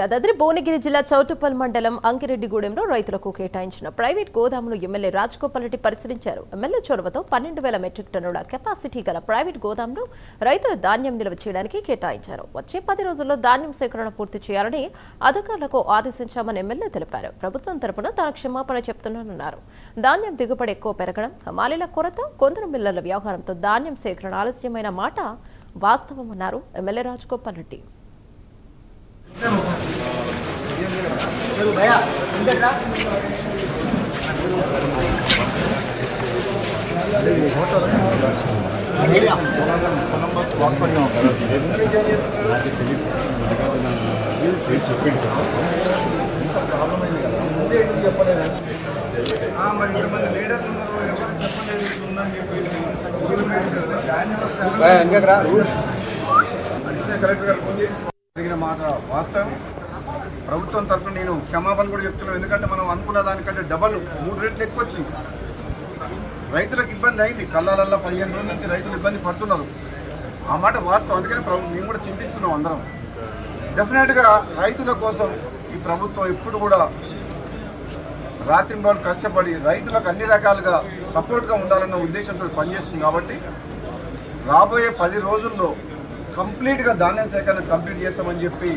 యాదాద్రి భువనగిరి జిల్లా చౌటుప్పల్ మండలం అంకిరెడ్డిగూడెంలో రైతులకు కేటాయించిన ప్రైవేట్ గోదామును ఎమ్మెల్యే రాజగోపాల్ రెడ్డి పరిశీలించారు. ఎమ్మెల్యే చొరవతో 12,000 మెట్రిక్ టన్నుల కెపాసిటీ గల ప్రైవేట్ గోదామును రైతుల ధాన్యం నిల్వ చేయడానికి కేటాయించారు. వచ్చే 10 రోజుల్లో ధాన్యం సేకరణ పూర్తి చేయాలని అధికారులకు ఆదేశించామని ఎమ్మెల్యే తెలిపారు. ప్రభుత్వం తరపున తాను క్షమాపణ చెప్తున్నానన్నారు. ధాన్యం దిగుబడి ఎక్కువ పెరగడం, హమాలీల కొరత, కొందరు మిల్లర్ల వ్యవహారంతో ధాన్యం సేకరణ ఆలస్యమైన మాట వాస్తవమన్నారు ఎమ్మెల్యే రాజగోపాల్ రెడ్డి. వాస్తవం ప్రభుత్వం తరఫున నేను క్షమాపణ కూడా చెప్తున్నాను. ఎందుకంటే మనం అనుకున్న దానికంటే డబల్ 3 రెట్లు ఎక్కువ వచ్చింది. రైతులకు ఇబ్బంది అయింది. కళ్ళాలల్లో 15 రోజుల నుంచి రైతులు ఇబ్బంది పడుతున్నారు. ఆ మాట వాస్తవం. అందుకని మేము కూడా చింతిస్తున్నాం అందరం. డెఫినెట్గా రైతుల కోసం ఈ ప్రభుత్వం ఎప్పుడు కూడా రాత్రింబాలు కష్టపడి రైతులకు అన్ని రకాలుగా సపోర్ట్గా ఉండాలన్న ఉద్దేశంతో పనిచేస్తుంది. కాబట్టి రాబోయే 10 రోజుల్లో కంప్లీట్గా ధాన్యం సేకరణ కంప్లీట్ చేస్తామని చెప్పి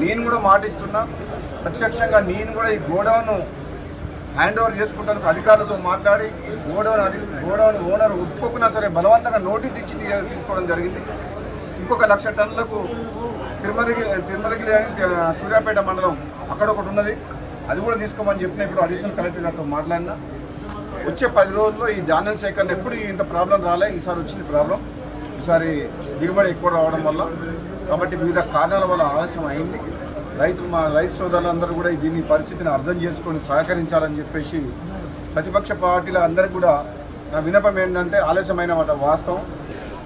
నేను కూడా మాటిస్తున్నా. ప్రత్యక్షంగా నేను కూడా ఈ గోడౌన్ హ్యాండ్ ఓవర్ చేసుకుంటానికి అధికారులతో మాట్లాడి గోడౌన్ ఓనర్ ఒప్పుకున్నా సరే బలవంతంగా నోటీస్ ఇచ్చి తీసుకోవడం జరిగింది. ఇంకొక 1,00,000 టన్నులకు తిరుమలగిరి సూర్యాపేట మండలం అక్కడ ఒకటి ఉన్నది, అది కూడా తీసుకోమని చెప్పిన ఇప్పుడు అడిషనల్ కలెక్టర్ గారితో మాట్లాడినా. వచ్చే 10 రోజుల్లో ఈ ధాన్యం సేకరణ ఎప్పుడు ఇంత ప్రాబ్లం రాలే, ఈసారి వచ్చింది ప్రాబ్లం. ఈసారి దిగుబడి ఎక్కువ రావడం వల్ల, కాబట్టి వివిధ కారణాల వల్ల ఆలస్యం అయింది. రైతు సోదరులందరూ కూడా దీన్ని పరిస్థితిని అర్థం చేసుకొని సహకరించాలని చెప్పేసి ప్రతిపక్ష పార్టీల అందరికీ కూడా నా విన్నపం ఏంటంటే ఆలస్యమైన మాట వాస్తవం.